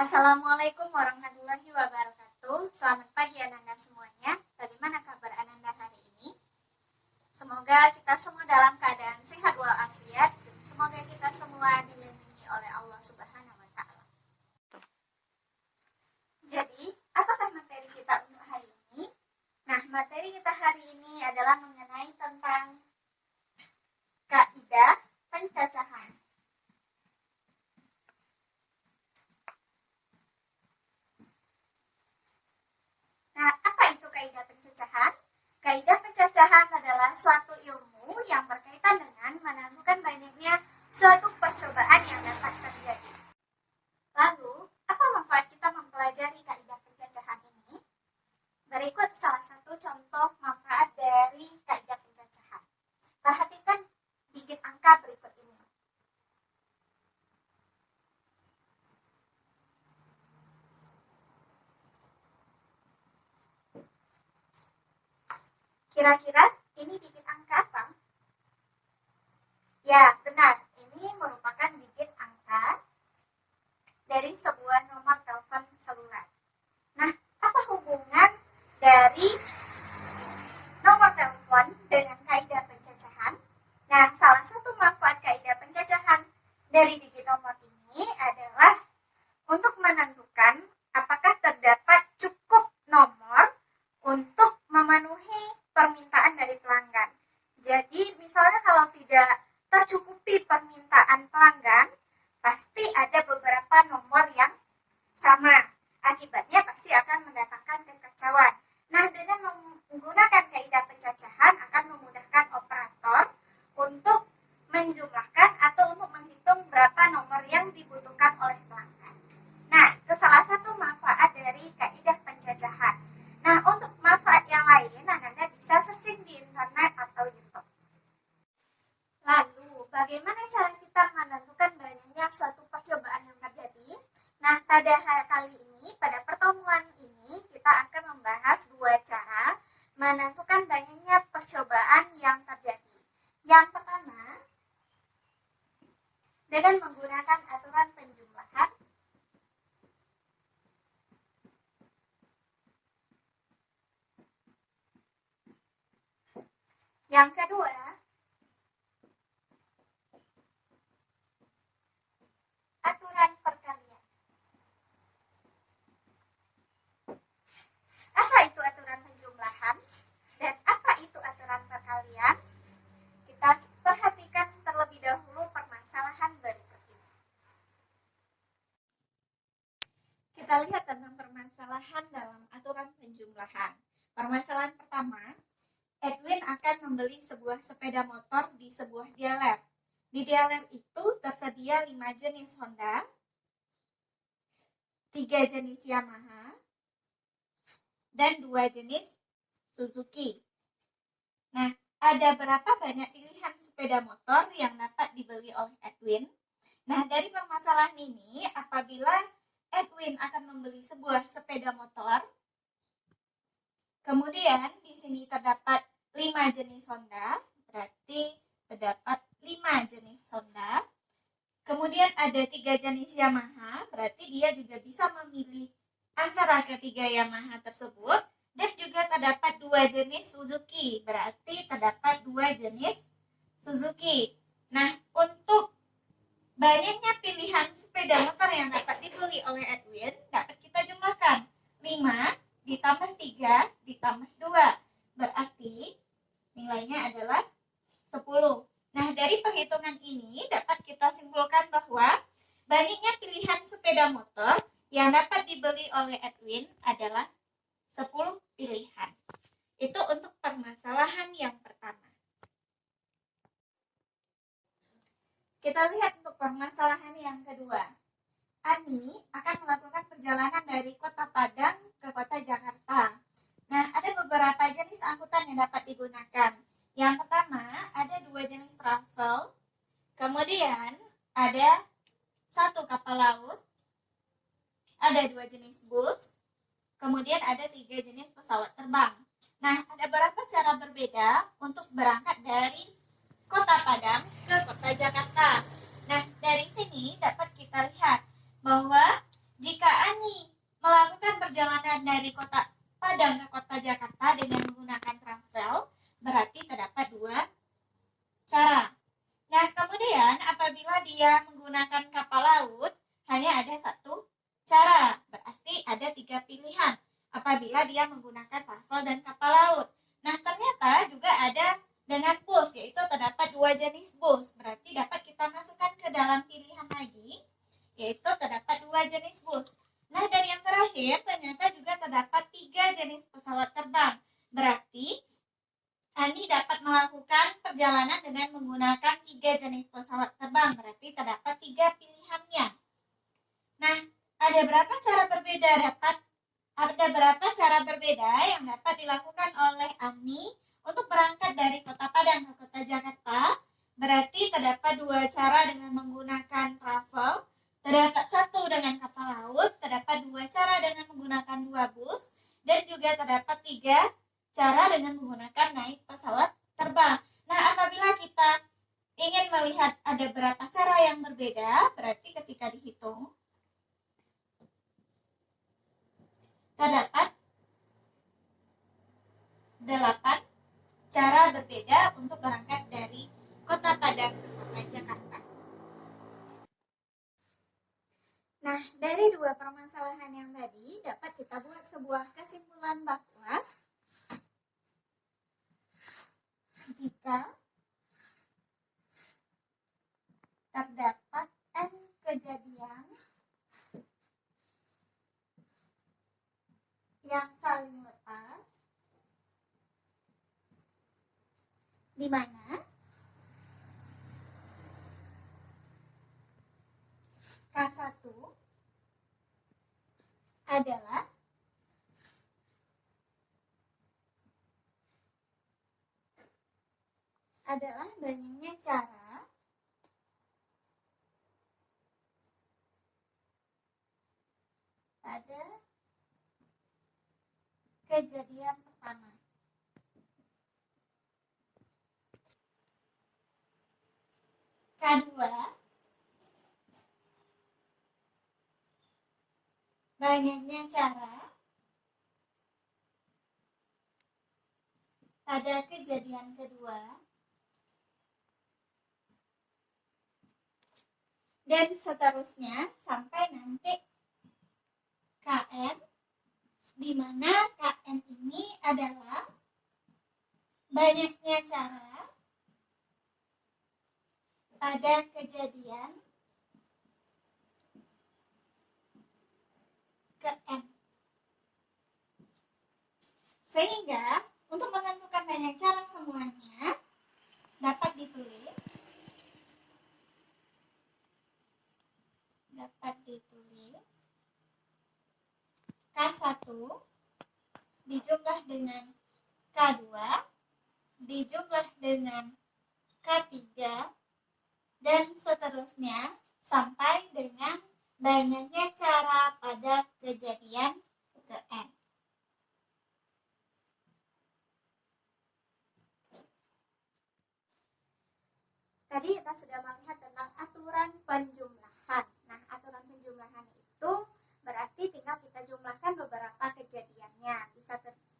Assalamualaikum warahmatullahi wabarakatuh. Selamat pagi anak-anak semuanya. Bagaimana kabar Ananda hari ini? Semoga kita semua dalam keadaan sehat walafiat. Semoga kita semua dilindungi oleh Allah Subhanahu wa taala. Jadi, apakah materi kita untuk hari ini? Nah, materi kita hari ini adalah mengenai tentang kaidah pencacahan. Nah, apa itu kaidah pencacahan? Kaidah pencacahan adalah suatu ilmu yang berkaitan dengan menentukan banyaknya suatu percobaan yang dapat terjadi. Lalu, apa manfaat kita mempelajari kaidah pencacahan ini? Berikut salah satu contoh manfaat dari kaidah pencacahan. Perhatikan digit angka berikut ini. Kira-kira ini digit angka apa? Ya, benar. Ini merupakan digit angka dari sebuah nomor telepon seluler. Nah, apa hubungan dari nomor telepon dengan kaidah pencacahan? Nah, salah satu manfaat kaidah pencacahan dari digit nomor ini adalah untuk menentukan apakah terdapat cukup nomor untuk memenuhi permintaan dari pelanggan. Jadi, misalnya kalau tidak tercukupi permintaan pelanggan, pasti ada beberapa nomor yang sama. Akibatnya pasti akan mendatangkan kekacauan. Nah, dengan menggunakan kaidah pencacahan akan memudahkan operator untuk menjumlahkan atau untuk menghitung berapa nomor yang dibutuhkan oleh pelanggan. Nah, itu salah satu manfaat dari kaidah pencacahan. Nah, untuk manfaat yang lain, Anda bisa searching di internet atau YouTube. Lalu, bagaimana cara kita menentukan banyaknya suatu percobaan yang terjadi? Nah, pada kali ini, pada pertemuan ini, kita akan membahas dua cara menentukan banyaknya percobaan yang terjadi. Yang pertama, dengan menggunakan aturan penjumlahan. Yang kedua, aturan perkalian. Apa itu aturan penjumlahan? Dan apa itu aturan perkalian? Kita perhatikan terlebih dahulu permasalahan berikut ini. Kita lihat tentang permasalahan dalam aturan penjumlahan. Permasalahan pertama, Edwin akan membeli sebuah sepeda motor di sebuah dealer. Di dealer itu tersedia 5 jenis Honda, 3 jenis Yamaha, dan 2 jenis Suzuki. Nah, ada berapa banyak pilihan sepeda motor yang dapat dibeli oleh Edwin? Nah, dari permasalahan ini, apabila Edwin akan membeli sebuah sepeda motor, kemudian di sini terdapat 5 jenis Honda, berarti terdapat 5 jenis Honda. Kemudian ada 3 jenis Yamaha, berarti dia juga bisa memilih antara ketiga Yamaha tersebut. Dan juga terdapat 2 jenis Suzuki, berarti terdapat 2 jenis Suzuki. Nah, untuk banyaknya pilihan sepeda motor yang dapat dibeli oleh Edwin, dapat kita jumlahkan 5 ditambah 3 ditambah 2. Berarti nilainya adalah 10. Nah, dari perhitungan ini dapat kita simpulkan bahwa banyaknya pilihan sepeda motor yang dapat dibeli oleh Edwin adalah 10 pilihan. Itu untuk permasalahan yang pertama. Kita lihat untuk permasalahan yang kedua. Ani akan melakukan perjalanan dari Kota Padang ke Kota Jakarta. Nah, ada beberapa jenis angkutan yang dapat digunakan. Yang pertama, ada 2 jenis travel. Kemudian, ada 1 kapal laut. Ada 2 jenis bus. Kemudian, ada 3 jenis pesawat terbang. Nah, ada beberapa cara berbeda untuk berangkat dari Kota Padang ke Kota Jakarta. Nah, dari sini dapat kita lihat bahwa jika kota Padang ke kota Jakarta dengan menggunakan travel, berarti terdapat dua cara. Nah, kemudian apabila dia menggunakan kapal laut, hanya ada satu cara, berarti ada tiga pilihan apabila dia menggunakan travel dan kapal laut. Nah, ternyata juga ada dengan bus, yaitu terdapat dua jenis bus, berarti dapat kita masukkan ke dalam pilihan lagi, yaitu terdapat dua jenis bus. Nah, dan yang terakhir ternyata juga terdapat tiga jenis pesawat terbang, berarti Ani dapat melakukan perjalanan dengan menggunakan tiga jenis pesawat terbang, berarti terdapat tiga pilihannya. Nah, ada berapa cara berbeda yang dapat dilakukan oleh Ani untuk berangkat dari Kota Padang ke Kota Jakarta? Berarti terdapat dua cara dengan menggunakan travel, terdapat satu dengan kapal laut, terdapat dua cara dengan menggunakan dua bus, dan juga terdapat tiga cara dengan menggunakan naik pesawat terbang. Nah, apabila kita ingin melihat ada berapa cara yang berbeda, berarti ketika dihitung, terdapat 8 cara berbeda untuk berangkat dari Kota Padang ke Kota Jakarta. Nah, dari dua permasalahan yang tadi, dapat kita buat sebuah kesimpulan bahwa jika terdapat N kejadian yang saling lepas, di mana K1 adalah banyaknya cara pada kejadian pertama. Kedua, banyaknya cara pada kejadian kedua, dan seterusnya sampai nanti KN, di mana KN ini adalah banyaknya cara pada kejadian ke N. Sehingga untuk menentukan banyak cara semuanya dapat ditulis K1 dijumlah dengan K2 dijumlah dengan K3 dan seterusnya sampai dengan banyaknya cara pada kejadian ke N. Tadi kita sudah melihat tentang aturan penjumlahan. Nah, aturan penjumlahan itu berarti tinggal kita jumlahkan beberapa kejadiannya.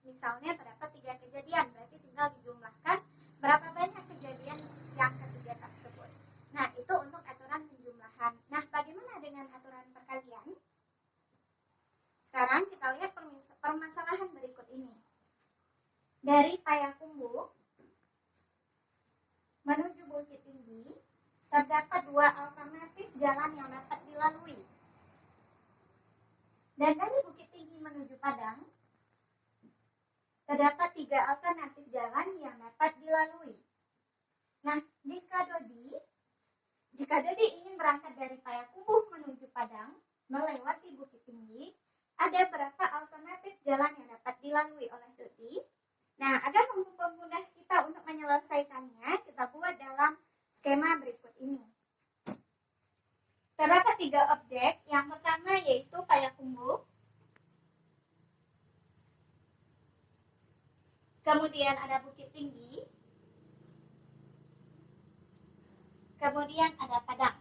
Misalnya terdapat 3 kejadian, berarti tinggal dijumlahkan berapa banyak kejadian yang ketiga tersebut. Nah, itu untuk aturan penjumlahan. Nah, bagaimana dengan aturan perkalian? Sekarang kita lihat permasalahan berikut ini. Dari Payakumbuh menuju Bukit Tinggi, terdapat 2 alternatif jalan yang dapat dilalui. Dan dari Bukit Tinggi menuju Padang, terdapat 3 alternatif jalan yang dapat dilalui. Nah, jika Dodi ingin berangkat dari Payakumbuh menuju Padang, melewati Bukit Tinggi, ada berapa alternatif jalan yang dapat dilalui oleh Dodi? Nah, agar mempermudah kita untuk menyelesaikannya, kita buat dalam skema berikut ini. Terdapat 3 objek. Yang pertama yaitu Payakumbuh. Kemudian ada Bukit Tinggi. Kemudian ada Padang.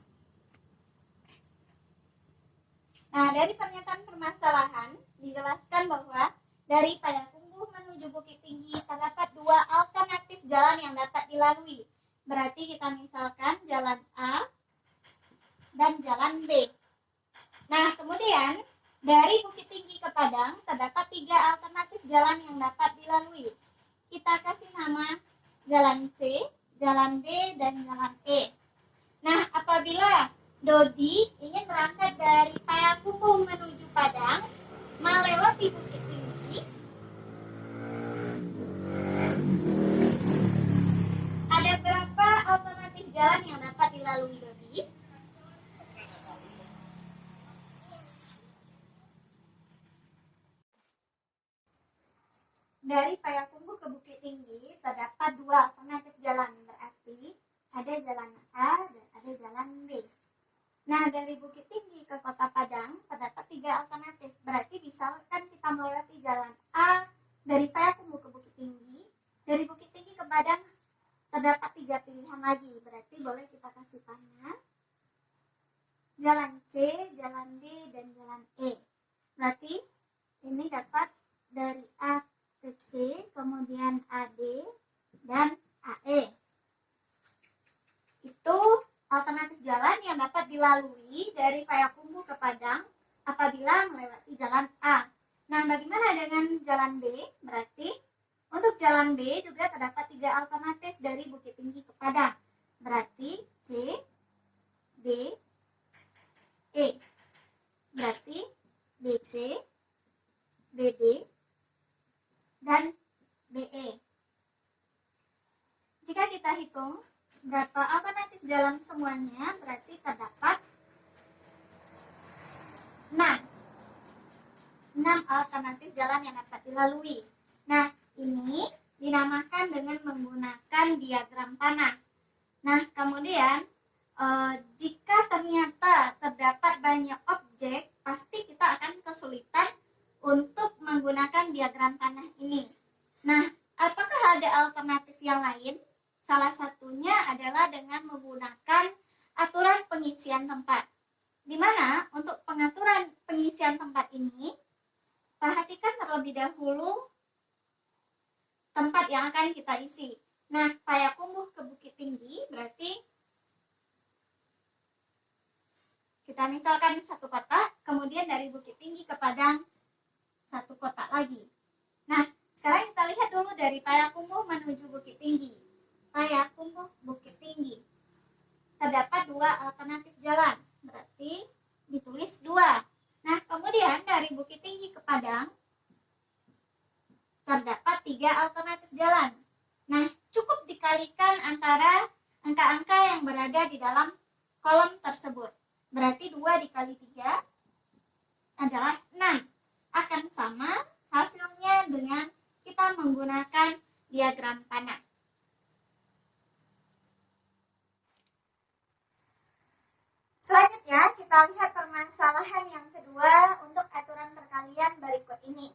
Nah, dari pernyataan permasalahan dijelaskan bahwa Dari Payakumbuh menuju Bukit Tinggi terdapat dua alternatif jalan yang dapat dilalui. Berarti kita misalkan jalan A dan jalan B. Nah, kemudian dari Bukit Tinggi ke Padang terdapat tiga alternatif jalan yang dapat dilalui. Kita kasih nama jalan C, jalan B, dan jalan E. Nah, apabila Dodi ingin berangkat dari Payakumbuh menuju Padang, melewati Bukit Tinggi, ada berapa alternatif jalan yang dapat dilalui, Dodi? Dari Payakumbuh ke Bukit Tinggi terdapat dua alternatif jalan, berarti ada jalan A dan ada jalan B. Nah, dari Bukit Tinggi ke Kota Padang terdapat tiga alternatif, berarti misalkan kita melewati jalan A dari Payakumbuh ke Bukit Tinggi, dari Bukit Tinggi ke Padang terdapat tiga pilihan lagi, berarti boleh kita kasih tanda jalan C, jalan D, dan jalan E. Berarti ini dapat dari A ke C, kemudian AD, dan AE. Itu alternatif jalan yang dapat dilalui dari Payakumbuh ke Padang apabila melewati jalan A. Nah, bagaimana dengan jalan B? Berarti untuk jalan B juga terdapat tiga alternatif dari Bukit Tinggi ke Padang. Berarti C, D, E. Berarti BC, BD, dan BE. Jika kita hitung berapa alternatif jalan semuanya, berarti terdapat 6 alternatif jalan yang dapat dilalui. Nah, ini dinamakan dengan menggunakan diagram panah. Nah, kemudian jika ternyata terdapat banyak objek, pasti kita akan kesulitan untuk menggunakan diagram panah ini. Nah, apakah ada alternatif yang lain? Salah satunya adalah dengan menggunakan aturan pengisian tempat. Di mana untuk pengaturan pengisian tempat ini, perhatikan terlebih dahulu tempat yang akan kita isi. Nah, Payakumbuh ke Bukit Tinggi berarti kita misalkan satu kotak, kemudian dari Bukit Tinggi ke Padang satu kotak lagi. Nah, sekarang kita lihat dulu dari Payakumbuh menuju Bukit Tinggi. Payakumbuh Bukit Tinggi. Terdapat dua alternatif jalan, berarti ditulis 2. Nah, kemudian dari Bukit Tinggi ke Padang terdapat 3 alternatif jalan. Nah, cukup dikalikan antara angka-angka yang berada di dalam kolom tersebut. Berarti 2 dikali 3 adalah 6. Akan sama hasilnya dengan kita menggunakan diagram panah. Selanjutnya, kita lihat permasalahan yang kedua untuk aturan perkalian berikut ini.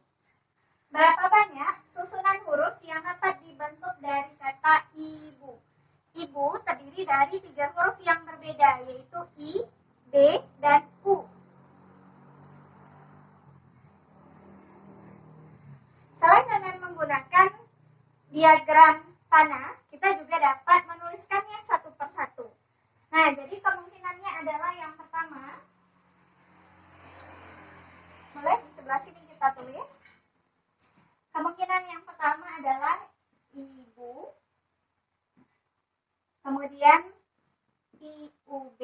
Berapa banyak susunan huruf yang dapat dibentuk dari kata ibu? Ibu terdiri dari 3 huruf yang berbeda, yaitu I, B, dan U. Selain dengan menggunakan diagram panah, kita juga dapat menuliskannya satu persatu. Nah, jadi kemungkinannya adalah yang pertama, boleh di sebelah sini kita tulis. Kemungkinan yang pertama adalah ibu, kemudian IUB,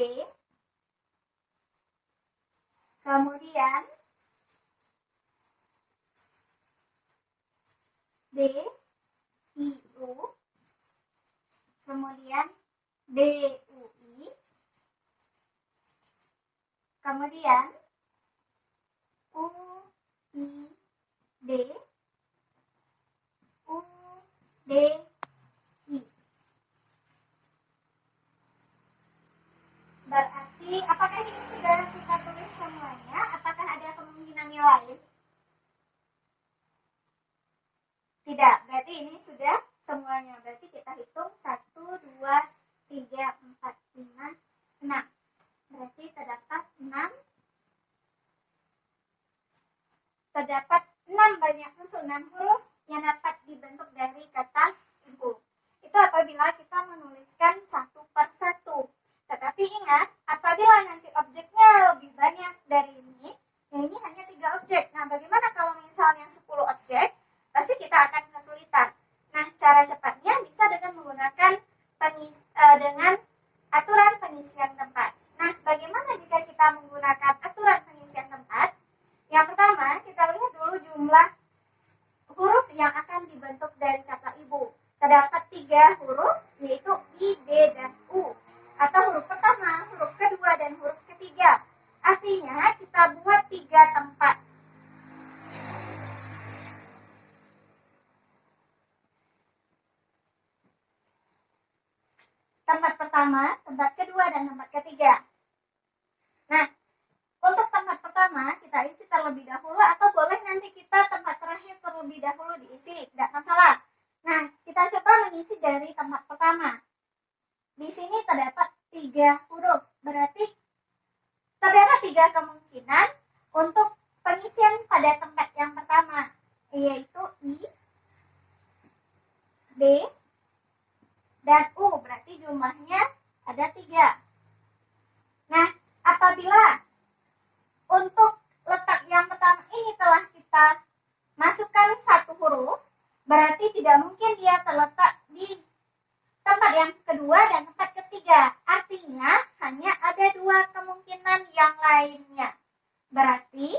kemudian DIU, kemudian DUI, kemudian UID, UDI. Berarti apakah ini sudah kita tulis semuanya? Apakah ada kemungkinan yang lain? Tidak, berarti ini sudah semuanya. Berarti kita hitung 1, 2, 3, 4, 5, 6. Berarti terdapat 6 banyak susunan huruf yang dapat dibentuk dari kata ibu. Itu apabila kita menuliskan satu per satu. Tetapi ingat, apabila nanti objeknya lebih banyak dari ini, ya ini hanya 3 objek. Nah, bagaimana kalau misalnya 10 objek? Pasti kita akan kesulitan. Nah, cara cepatnya bisa dengan menggunakan dengan aturan pengisian tempat. Nah, bagaimana jika kita menggunakan aturan pengisian tempat? Yang pertama, kita lihat dulu jumlah huruf yang akan dibentuk dari kata ibu. Terdapat 3 huruf, yaitu I, B, dan U. Atau huruf pertama, huruf kedua, dan huruf ketiga. Artinya, kita buat 3 tempat. Tempat pertama, tempat kedua, dan tempat ketiga. Nah, untuk tempat pertama, kita isi terlebih dahulu atau boleh nanti kita tempat terakhir terlebih dahulu diisi, tidak masalah. Nah, kita coba mengisi dari tempat pertama. Di sini terdapat 3 huruf, berarti terdapat 3 kemungkinan untuk pengisian pada tempat yang pertama, yaitu I, B, dan U, berarti jumlahnya ada 3. Nah, apabila untuk letak yang pertama ini telah kita masukkan 1 huruf, berarti tidak mungkin dia terletak di tempat yang kedua dan tempat ketiga. Artinya hanya ada 2 kemungkinan yang lainnya. Berarti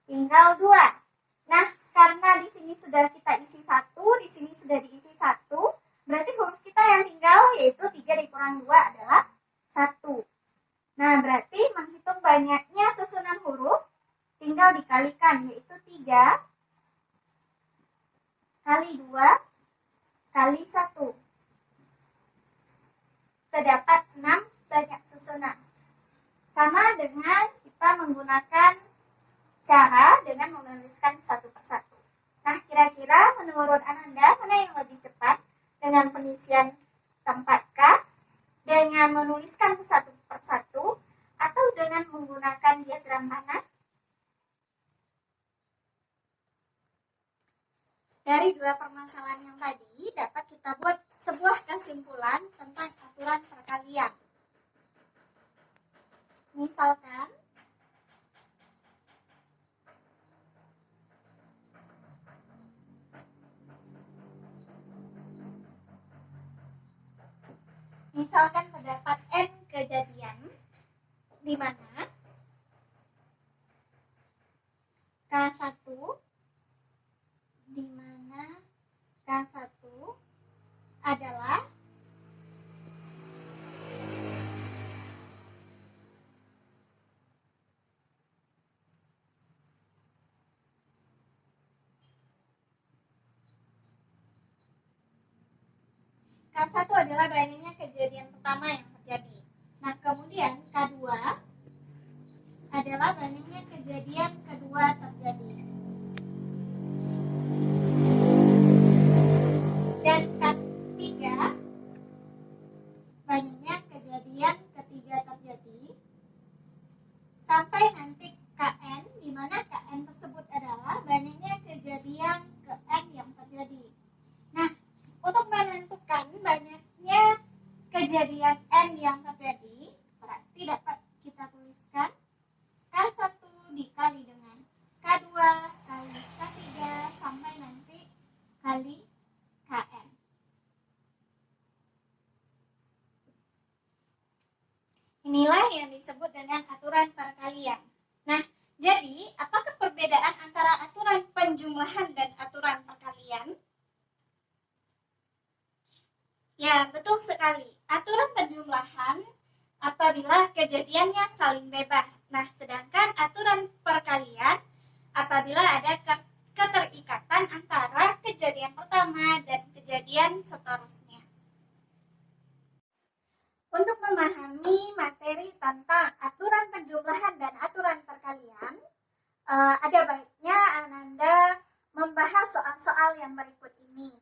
tinggal 2. Nah, karena di sini sudah kita isi 1, di sini sudah diisi 1, berarti huruf kita yang tinggal yaitu 3 dikurang 2 adalah 1. Nah, berarti menghitung banyaknya susunan huruf tinggal dikalikan, yaitu 3 kali 2 kali 1. Terdapat 6 banyak susunan. Sama dengan kita menggunakan cara dengan menuliskan 1 per 1. Nah, kira-kira menurut Ananda, mana yang lebih cepat? Dengan pengisian tempatkah? Dengan menuliskan 1 per 1? Atau dengan menggunakan diagram panah? Dari 2 permasalahan yang tadi, dapat kita buat sebuah kesimpulan tentang aturan perkalian. Misalkan, terdapat N kejadian di mana K1 adalah K1 adalah banyaknya kejadian pertama yang terjadi. Nah, kemudian K2 adalah banyaknya kejadian kedua terjadi. Dan K3 banyaknya kejadian ketiga terjadi. Sampai nanti KN, di mana KN tersebut adalah banyaknya kejadian ke N yang terjadi. Nah, untuk menentukan banyaknya kejadian N yang terjadi, berarti dapat kita tuliskan K1 dikali dengan K2 kali K3 sampai nanti kali KN. Inilah yang disebut dengan aturan perkalian. Nah, jadi apakah perbedaan antara aturan penjumlahan dan aturan perkalian? Ya, betul sekali. Aturan penjumlahan apabila kejadiannya saling bebas. Nah, sedangkan aturan perkalian apabila ada keterikatan antara kejadian pertama dan kejadian seterusnya. Untuk memahami materi tentang aturan penjumlahan dan aturan perkalian, ada baiknya Ananda membahas soal-soal yang berikut ini.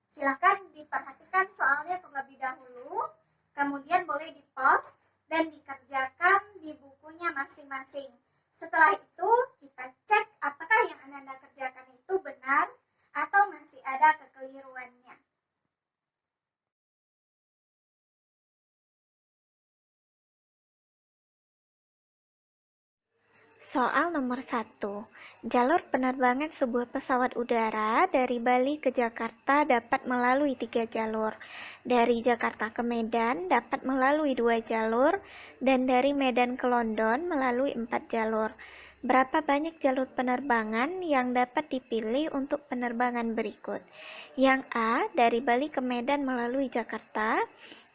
Silakan diperhatikan soalnya terlebih dahulu, kemudian boleh di-pause dan dikerjakan di bukunya masing-masing. Setelah itu kita cek apakah yang Anda Anda kerjakan itu benar atau masih ada kekeliruannya? Soal nomor 1. Jalur penerbangan sebuah pesawat udara dari Bali ke Jakarta dapat melalui 3 jalur. Dari Jakarta ke Medan dapat melalui 2 jalur, dan dari Medan ke London melalui 4 jalur. Berapa banyak jalur penerbangan yang dapat dipilih untuk penerbangan berikut? Yang A, dari Bali ke Medan melalui Jakarta.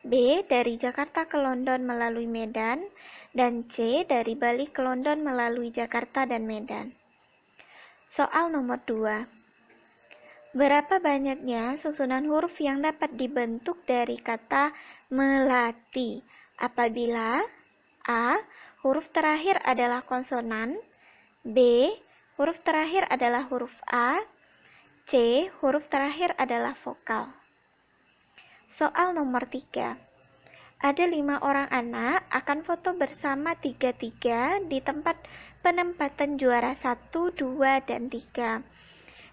B, dari Jakarta ke London melalui Medan. Dan C, dari Bali ke London melalui Jakarta dan Medan. Soal nomor 2. Berapa banyaknya susunan huruf yang dapat dibentuk dari kata melati apabila A. Huruf terakhir adalah konsonan, B. Huruf terakhir adalah huruf A, C. Huruf terakhir adalah vokal. Soal nomor 3. Ada 5 orang anak akan foto bersama tiga-tiga di tempat penempatan juara 1, 2, dan 3.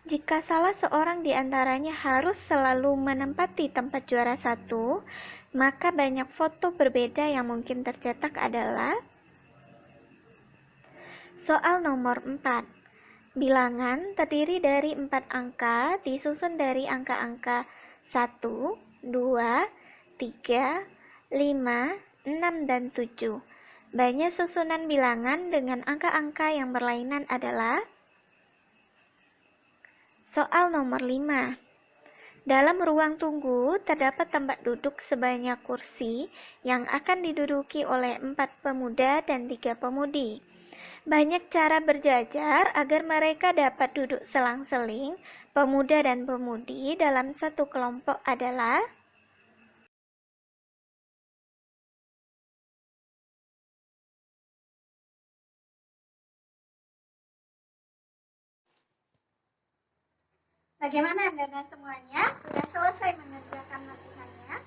Jika salah seorang di antaranya harus selalu menempati tempat juara 1, maka banyak foto berbeda yang mungkin tercetak adalah soal nomor 4. Bilangan terdiri dari 4 angka disusun dari angka-angka 1, 2, 3, 5, 6, dan 7. Banyak susunan bilangan dengan angka-angka yang berlainan adalah soal nomor 5. Dalam ruang tunggu terdapat tempat duduk sebanyak kursi yang akan diduduki oleh 4 pemuda dan 3 pemudi. Banyak cara berjajar agar mereka dapat duduk selang-seling. Pemuda dan pemudi dalam satu kelompok adalah Bagaimana Anda dan semuanya? Sudah selesai mengerjakan latihannya?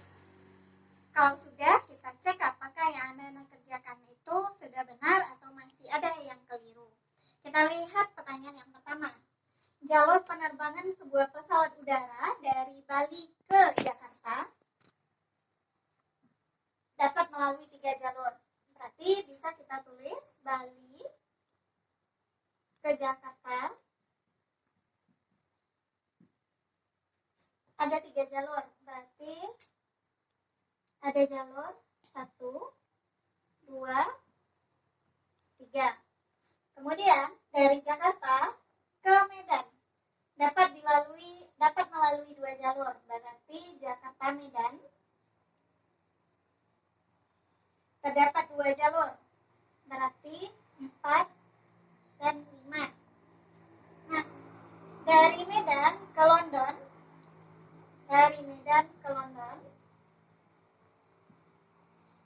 Kalau sudah, kita cek apakah yang Anda kerjakan itu sudah benar atau masih ada yang keliru. Kita lihat pertanyaan yang pertama. Jalur penerbangan sebuah pesawat udara dari Bali ke Jakarta dapat melalui 3 jalur. Berarti bisa kita tulis Bali ke Jakarta ada 3 jalur. Berarti ada jalur 1, 2, 3. Kemudian dari Jakarta ke Medan dapat melalui 2 jalur. Berarti Jakarta Medan terdapat 2 jalur. Berarti 4 dan 5. Nah, dari Medan ke London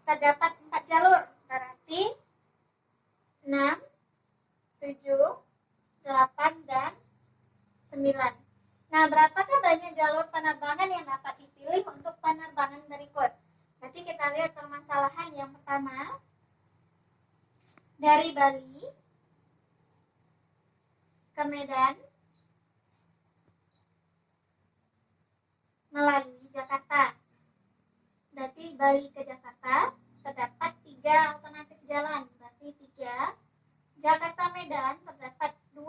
terdapat 4 jalur. Berarti 6, 7, 8, dan 9. Nah, berapakah banyak jalur penerbangan yang dapat dipilih untuk penerbangan berikut? Berarti kita lihat permasalahan yang pertama. Dari Bali ke Medan melalui Jakarta. Berarti Bali ke Jakarta terdapat 3 alternatif jalan. Berarti 3. Jakarta Medan terdapat 2.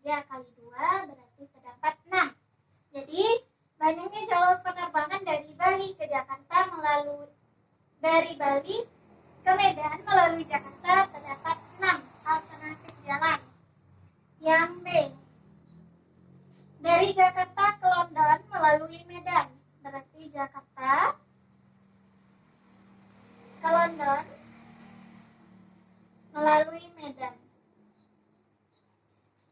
3 kali 2 berarti terdapat 6. Jadi banyaknya jalur penerbangan dari Bali ke Jakarta dari Bali ke Medan melalui Jakarta terdapat 6 alternatif jalan. Yang B, dari Jakarta ke London melalui Medan. Berarti Jakarta ke London melalui Medan.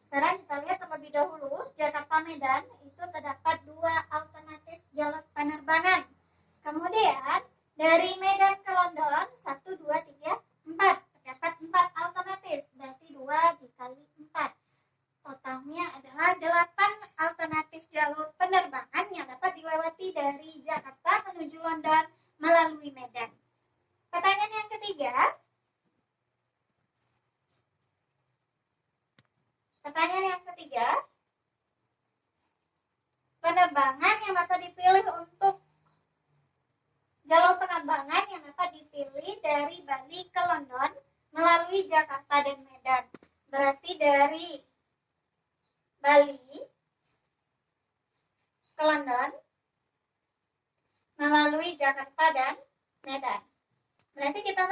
Sekarang kita lihat terlebih dahulu, Jakarta Medan itu terdapat 2 alternatif jalur penerbangan. Kemudian dari Medan ke London 1, 2, 3, 4. Terdapat 4 alternatif. Berarti 2 dikali 4. Totalnya adalah 8 alternatif jalur penerbangan yang dapat dilewati dari Jakarta menuju London melalui Medan. Pertanyaan yang ketiga. Pertanyaan yang ketiga. ketiga, penerbangan yang dapat dipilih untuk jalur penerbangan yang dapat dipilih dari Bali ke London melalui Jakarta dan Medan. Berarti dari Bali ke London melalui Jakarta dan Medan. Berarti kita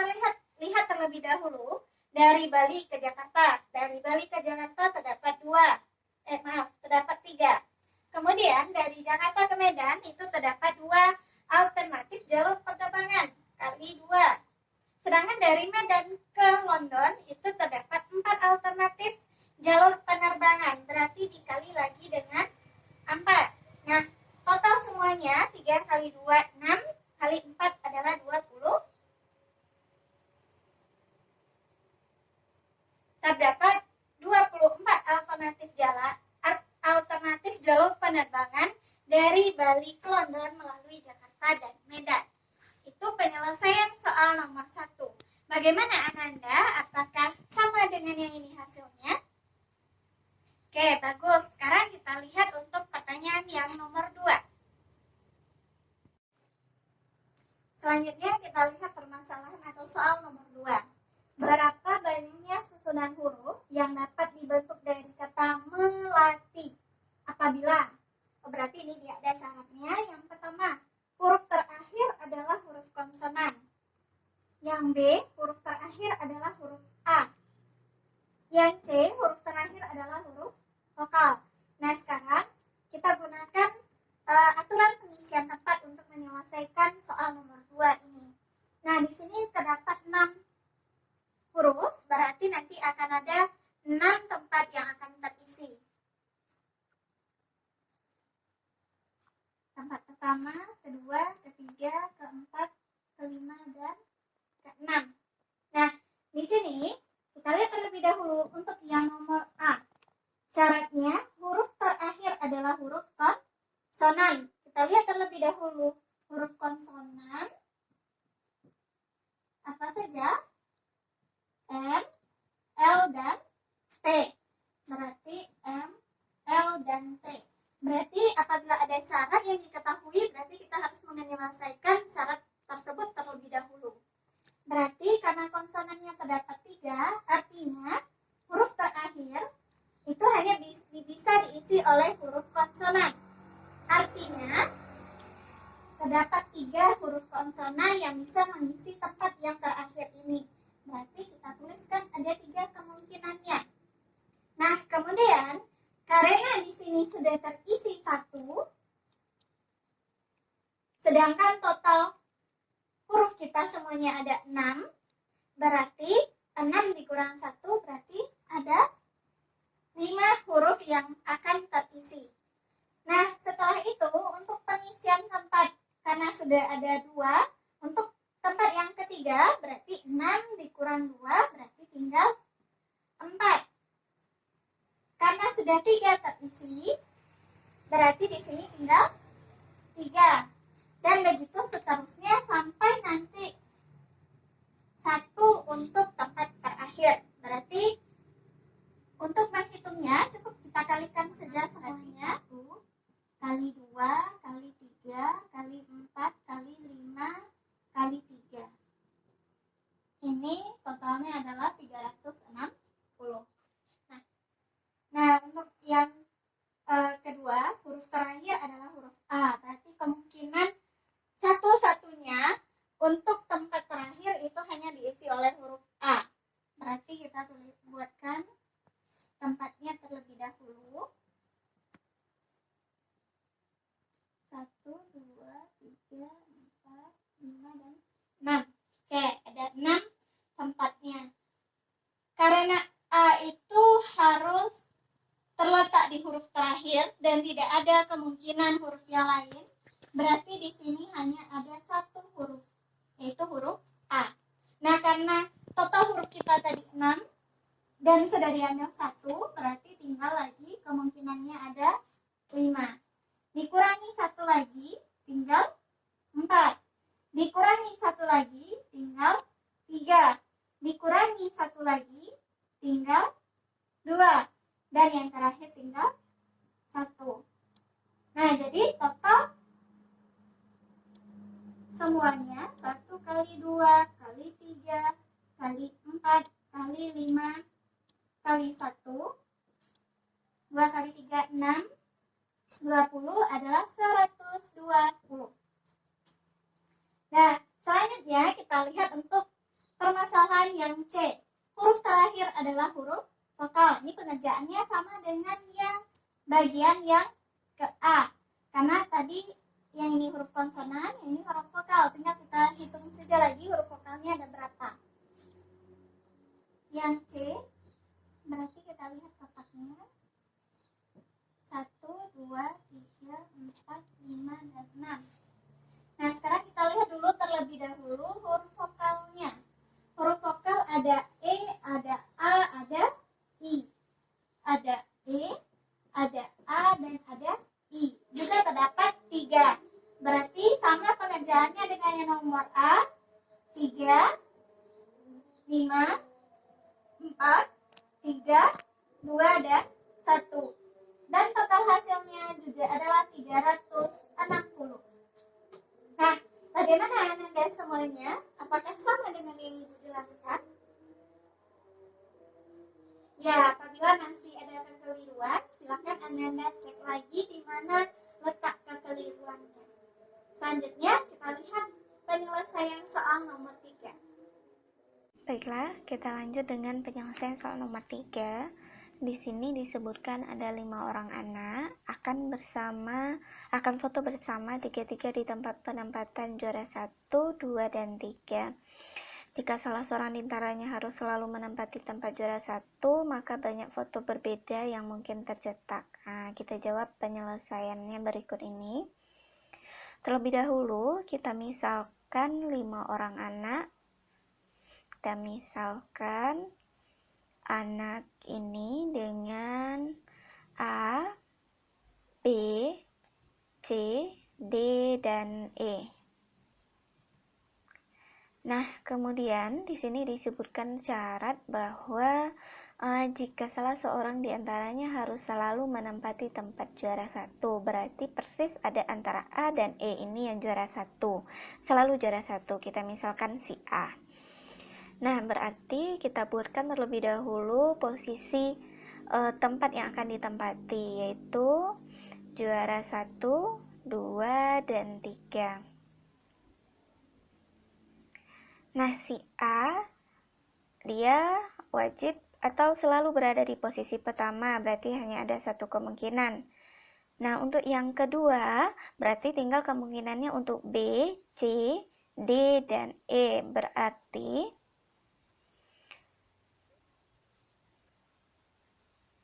lihat terlebih dahulu dari Bali ke Jakarta. Dari Bali ke Jakarta terdapat terdapat 3. Kemudian dari Jakarta ke Medan itu terdapat 2 alternatif jalur penerbangan kali 2. Sedangkan dari Medan ke London itu terdapat 4 alternatif jalur penerbangan. Berarti dikali lagi dengan 4. Nah, total semuanya 3 kali 2, 6, kali 4 adalah 20. Terdapat 24 alternatif jalur penerbangan dari Bali ke London melalui Jakarta dan Medan. Itu penyelesaian soal nomor 1. Bagaimana Ananda? Apakah sama dengan yang ini hasilnya? Oke, bagus. Sekarang kita lihat untuk pertanyaan yang nomor 2. Selanjutnya kita lihat permasalahan atau soal nomor 2. Berapa banyaknya susunan huruf yang dapat dibentuk dari kata melatih apabila berarti ini dia ada syaratnya. Yang pertama, huruf terakhir adalah huruf konsonan. Yang B, huruf terakhir adalah huruf A. Yang C, huruf terakhir adalah huruf vokal. Nah, sekarang kita gunakan aturan pengisian tempat untuk menyelesaikan soal nomor 2 ini. Nah, di sini terdapat 6 huruf, berarti nanti akan ada 6 tempat yang akan terisi. Tempat pertama, kedua, ketiga, keempat, kelima, dan keenam. Nah, di sini kita lihat terlebih dahulu untuk yang nomor A. Syaratnya huruf terakhir adalah huruf konsonan. Kita lihat terlebih dahulu huruf konsonan apa saja? M, L, dan T. Berarti M, L, dan T. Berarti apabila ada syarat yang diketahui, berarti kita harus menyelesaikan syarat tersebut terlebih dahulu. Berarti karena konsonannya terdapat 3, artinya huruf terakhir itu hanya bisa diisi oleh huruf konsonan. Artinya terdapat 3 huruf konsonan yang bisa mengisi tempat yang terakhir ini. Berarti kita tuliskan ada 3 kemungkinannya. Nah, kemudian karena di sini sudah terisi 1, sedangkan total huruf kita semuanya ada 6, berarti 6 dikurang 1 berarti ada 5 huruf yang akan terisi. Nah, setelah itu untuk pengisian tempat, karena sudah ada 2, untuk tempat yang ketiga berarti 6 dikurang 2 berarti tinggal 4. Karena sudah 3 terisi, berarti di sini tinggal 3. Dan begitu seterusnya sampai nanti 1 untuk tempat terakhir. Berarti untuk menghitungnya cukup kita kalikan saja semuanya. 1 kali 2 kali 3 kali 4 kali 5 kali 3. Ini totalnya adalah 360. Nah, untuk yang kedua, huruf terakhir adalah huruf A. Berarti kemungkinan satu-satunya untuk tempat terakhir itu hanya diisi oleh huruf A. Berarti kita buatkan tempatnya terlebih dahulu. 1, 2, 3, 4, 5, dan 6. Oke, ada 6 tempatnya. Karena A itu harus terletak di huruf terakhir dan tidak ada kemungkinan huruf yang lain, berarti di sini hanya ada 1 huruf, yaitu huruf A. Nah, karena total huruf kita tadi 6 dan sudah diambil 1, berarti tinggal lagi kemungkinannya ada 5. Dikurangi 1 lagi, tinggal 4. Dikurangi 1 lagi, tinggal 3. Dikurangi 1 lagi, tinggal 2. dan yang terakhir tinggal 1. Nah, jadi total semuanya 1 kali 2 kali 3 kali 4 kali 5 kali 1, 2 kali 3, 6, 20 adalah 120. Nah, selanjutnya kita lihat untuk permasalahan yang C. Huruf terakhir adalah huruf vokal. Ini pengerjaannya sama dengan yang bagian yang ke A. Karena tadi yang ini huruf konsonan, yang ini huruf vokal. Tinggal kita hitung saja lagi huruf vokalnya ada berapa. Yang C, berarti kita lihat kotaknya. 1, 2, 3, 4, 5, dan 6. Nah, sekarang kita lihat dulu terlebih dahulu huruf vokalnya. Huruf vokal ada E, ada A, ada I. Ada E, ada A, dan ada I. Juga terdapat 3. Berarti sama pengerjaannya dengan yang nomor A. 3, 5, 4, 3, 2, dan 1. Dan total hasilnya juga adalah 360. Nah, bagaimana Ananda semuanya? Apakah sama dengan yang Ibu jelaskan? Ya, apabila masih ada kekeliruan, silakan Ananda cek lagi di mana letak kekeliruannya. Selanjutnya, kita lihat penyelesaian soal nomor 3. Baiklah, kita lanjut dengan penyelesaian soal nomor 3. Di sini disebutkan ada 5 orang anak akan foto bersama tiga-tiga di tempat penempatan juara 1, 2, dan 3. Jika salah seorang di antaranya harus selalu menempati tempat juara 1, maka banyak foto berbeda yang mungkin tercetak. Nah, kita jawab penyelesaiannya berikut ini. Terlebih dahulu, kita misalkan 5 orang anak. Kita misalkan anak ini dengan A, B, C, D, dan E. Nah, kemudian di sini disebutkan syarat bahwa jika salah seorang di antaranya harus selalu menempati tempat juara 1, berarti persis ada antara A dan E ini yang juara 1. Selalu juara 1, kita misalkan si A. Nah, berarti kita buatkan terlebih dahulu posisi tempat yang akan ditempati, yaitu juara 1, 2, dan 3. Nah, si A, dia wajib atau selalu berada di posisi pertama, berarti hanya ada satu kemungkinan. Nah, untuk yang kedua, berarti tinggal kemungkinannya untuk B, C, D, dan E. Berarti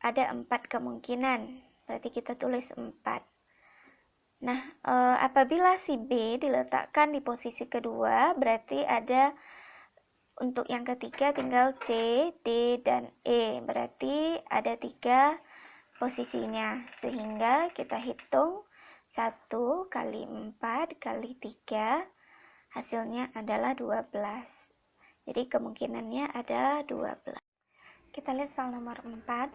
ada 4 kemungkinan, berarti kita tulis 4. Nah, apabila si B diletakkan di posisi kedua, berarti ada untuk yang ketiga tinggal C, D, dan E, berarti ada 3 posisinya, sehingga kita hitung 1 kali 4 kali 3, hasilnya adalah 12. Jadi kemungkinannya adalah 12. Kita lihat soal nomor 4.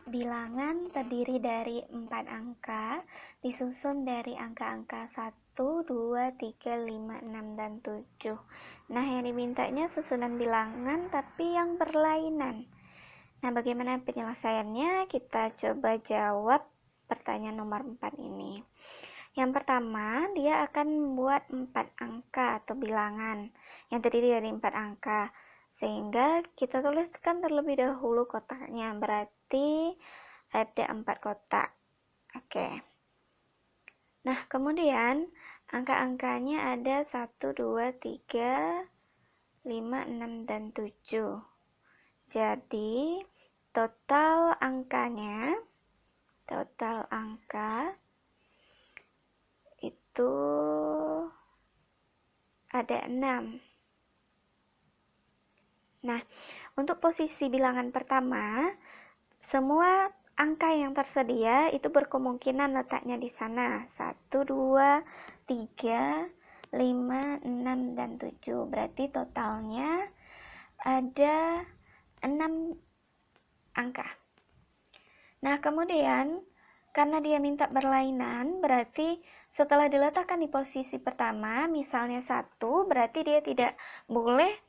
Bilangan terdiri dari 4 angka, disusun dari angka-angka 1, 2, 3, 5, 6, dan 7. Nah, yang dimintanya susunan bilangan tapi yang berlainan. Nah, bagaimana penyelesaiannya? Kita coba jawab pertanyaan nomor 4 ini. Yang pertama, dia akan membuat 4 angka atau bilangan yang terdiri dari 4 angka. Sehingga kita tuliskan terlebih dahulu kotaknya, berarti ada 4 kotak. Oke. Nah, kemudian angka-angkanya ada 1, 2, 3, 5, 6, dan 7. Jadi, total angka itu ada 6. Nah, untuk posisi bilangan pertama, semua angka yang tersedia itu berkemungkinan letaknya di sana. 1, 2, 3, 5, 6, dan 7. Berarti totalnya ada 6 angka. Nah, kemudian karena dia minta berlainan, berarti setelah diletakkan di posisi pertama, misalnya 1, berarti dia tidak boleh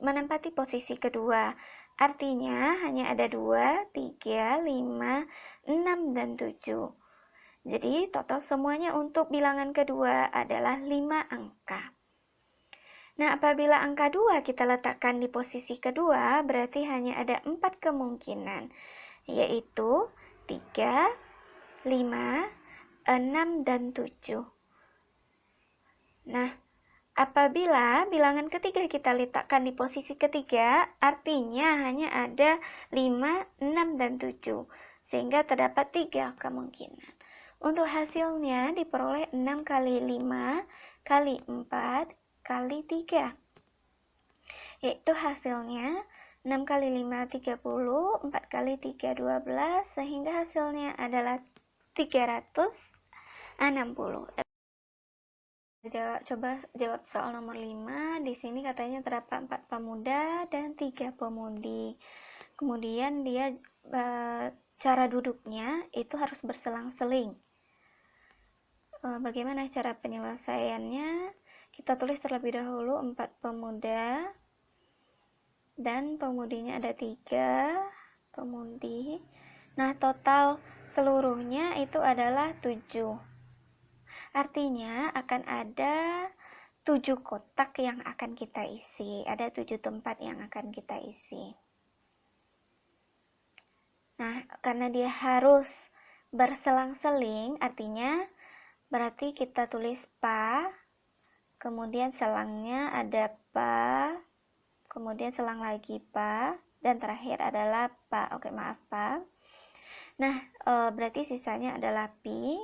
menempati posisi kedua. Artinya hanya ada 2, 3, 5, 6, dan 7. Jadi total semuanya untuk bilangan kedua adalah 5 angka. Nah, apabila angka 2 kita letakkan di posisi kedua, berarti hanya ada 4 kemungkinan, yaitu 3, 5, 6, dan 7. Nah, apabila bilangan ketiga kita letakkan di posisi ketiga, artinya hanya ada 5, 6, dan 7. Sehingga terdapat 3 kemungkinan. Untuk hasilnya diperoleh 6 kali 5 kali 4 kali 3. Yaitu hasilnya 6 kali 5, 30, 4 kali 3, 12, sehingga hasilnya adalah 360. Coba jawab soal nomor 5. Di sini katanya terdapat 4 pemuda dan 3 pemudi. Kemudian dia cara duduknya itu harus berselang-seling. Bagaimana cara penyelesaiannya? Kita tulis terlebih dahulu 4 pemuda dan pemudinya ada 3 pemudi. Nah, total seluruhnya itu adalah 7. Artinya akan ada 7 kotak yang akan kita isi. Ada 7 tempat yang akan kita isi. Nah, karena dia harus berselang-seling, artinya berarti kita tulis pa, kemudian selangnya ada pa, kemudian selang lagi pa, dan terakhir adalah pa. Oke, maaf pa. Nah, berarti sisanya adalah pi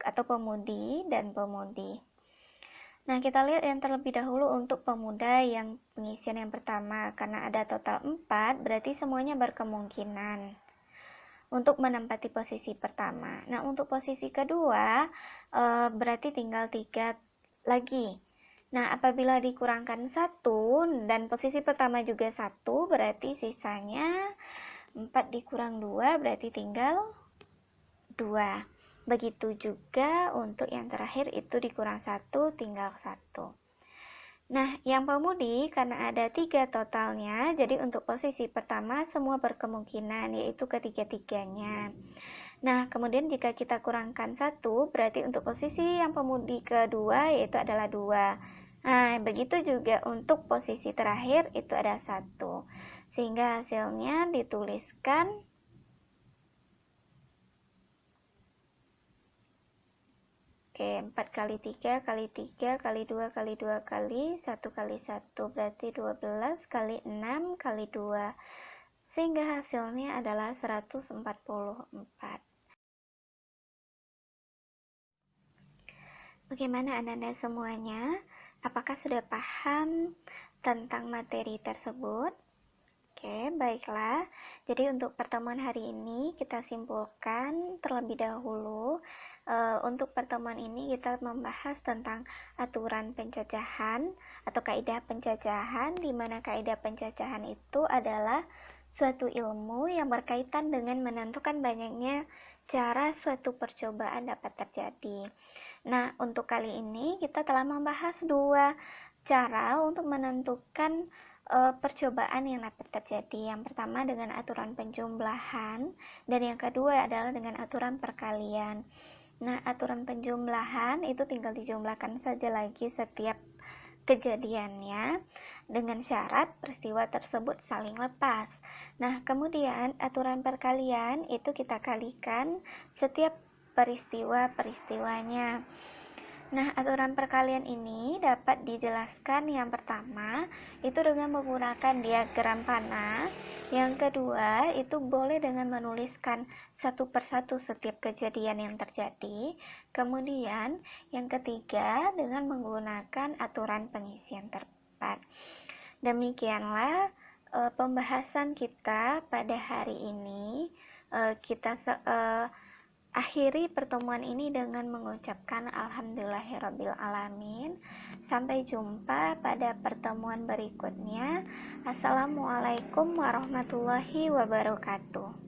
atau pemudi dan pemudi. Nah, kita lihat yang terlebih dahulu untuk pemuda yang pengisian yang pertama. Karena ada total 4, berarti semuanya berkemungkinan untuk menempati posisi pertama. Nah, untuk posisi kedua, berarti tinggal 3 lagi. Nah, apabila dikurangkan 1, dan posisi pertama juga 1, berarti sisanya 4 dikurang 2, berarti tinggal 2. Begitu juga untuk yang terakhir itu dikurang 1, tinggal 1. Nah, yang pemudi karena ada 3 totalnya, jadi untuk posisi pertama semua berkemungkinan, yaitu ketiga-tiganya. Nah, kemudian jika kita kurangkan 1, berarti untuk posisi yang pemudi kedua yaitu adalah 2. Nah, begitu juga untuk posisi terakhir itu ada 1. Sehingga hasilnya dituliskan Oke, 4 kali 3 kali 3 kali 2 kali 2 kali 1 kali 1 berarti 12 kali 6 kali 2. Sehingga hasilnya adalah 144. Bagaimana Anda semuanya? Apakah sudah paham tentang materi tersebut? Oke, baiklah. Jadi untuk pertemuan hari ini kita simpulkan terlebih dahulu. Untuk pertemuan ini kita membahas tentang aturan pencacahan atau kaidah pencacahan, di mana kaidah pencacahan itu adalah suatu ilmu yang berkaitan dengan menentukan banyaknya cara suatu percobaan dapat terjadi. Nah, untuk kali ini kita telah membahas 2 cara untuk menentukan percobaan yang dapat terjadi. Yang pertama dengan aturan penjumlahan, dan yang kedua adalah dengan aturan perkalian. Nah, aturan penjumlahan itu tinggal dijumlahkan saja lagi setiap kejadiannya dengan syarat peristiwa tersebut saling lepas. Nah, kemudian aturan perkalian itu kita kalikan setiap peristiwa-peristiwanya. Nah, aturan perkalian ini dapat dijelaskan yang pertama itu dengan menggunakan diagram panah. Yang kedua itu boleh dengan menuliskan satu persatu setiap kejadian yang terjadi. Kemudian yang ketiga dengan menggunakan aturan pengisian tepat. Demikianlah pembahasan kita pada hari ini. Kita akhiri pertemuan ini dengan mengucapkan alhamdulillahirabbil alamin. Sampai jumpa pada pertemuan berikutnya. Assalamualaikum warahmatullahi wabarakatuh.